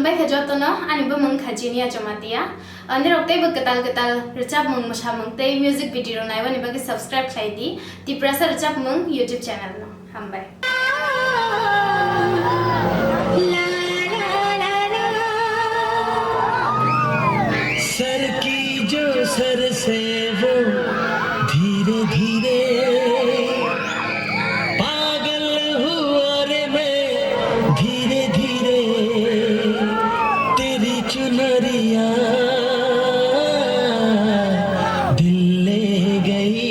खुलुमबाय खजोतनो आनि बमंग खाजिनि आजमातिया अंदर उक्तै बकताल कताल रचाप मंग मसा मंगतै म्यूजिक वीडियो नायवानि बगे सब्सक्राइब खाइदि तिप्रासा रचाप मंग यूट्यूब चैनल नो हामबाय सर की जो सर से वो धीरे धीरे पागल हुआ रे मैं धीरे धीरे तेरी चुनरिया दिल ले गई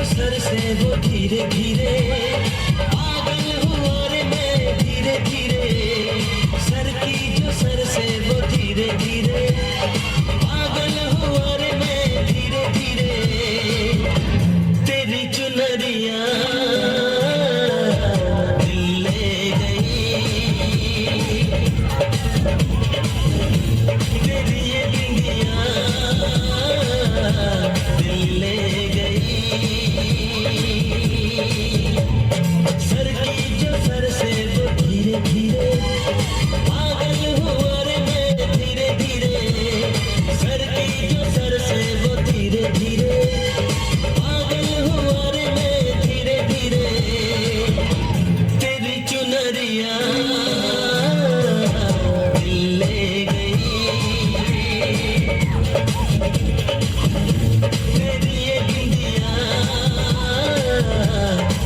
सर से वो धीरे धीरे पागल हुआ रे मैं धीरे धीरे सर की जो सर से वो धीरे धीरे पागल हुआ रे मैं धीरे धीरे तेरी चुनरिया दिल ले गई तेरी ये बिंदिया दिल ले गई सर की जो सर से वो धीरे धीरे पागल हुआ रे मैं धीरे धीरे सर की जो सर से वो धीरे धीरे पागल हुआ रे मैं धीरे धीरे तेरी चुनरिया दिल ले गई तेरी ये बिंदिया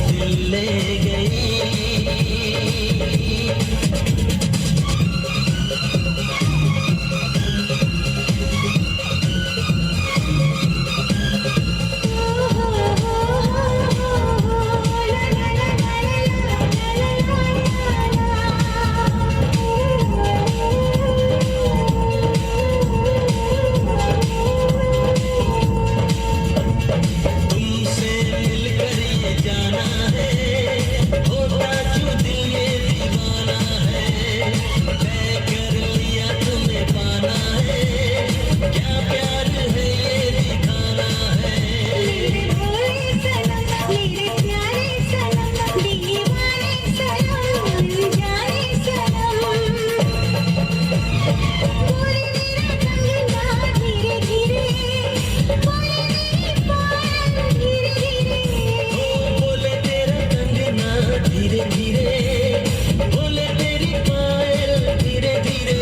दिल ले गई तुमसे मिलकर ये जाना है होता क्यों दिल ये दीवाना है तय कर लिया तुम्हें पाना है क्या प्यार है ये दिखाना है मेरे भोले सनम मेरे प्यारे सनम दीवाने सनम जाने सनम बोले मेरा कंगना धीरे धीरे बोले मेरी पायल धीरे धीरे बोले तेरा कंगना धीरे धीरे बोले तेरी पायल धीरे धीरे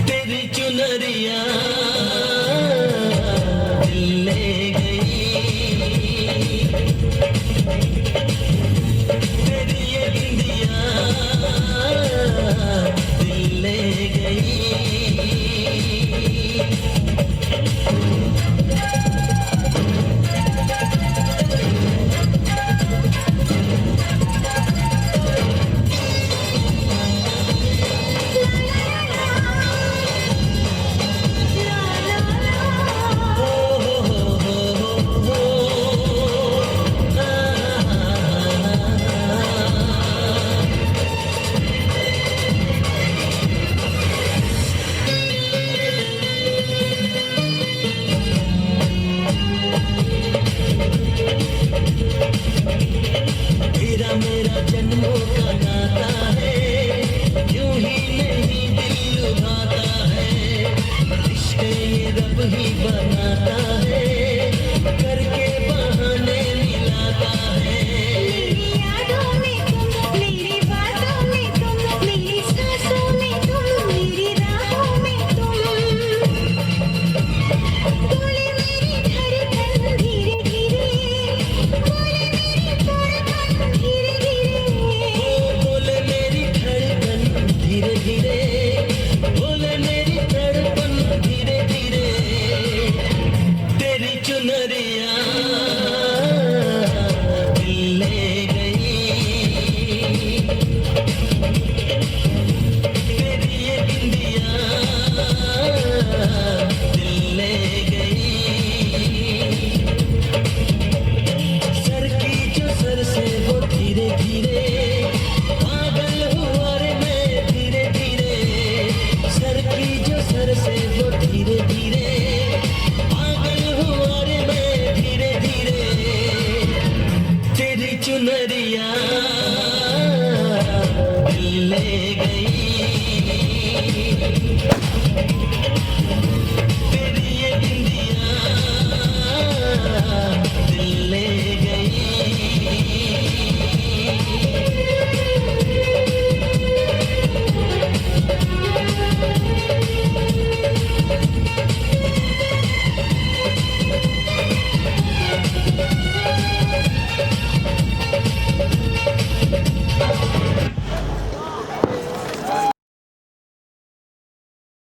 तेरी चुनरिया दिल ले गई तेरी ये बिंदिया दिल ले गई तेरा मेरा जन्मों का नाता है यूं ही नहीं दिल लुभाता है रिश्ते ये रब ही बना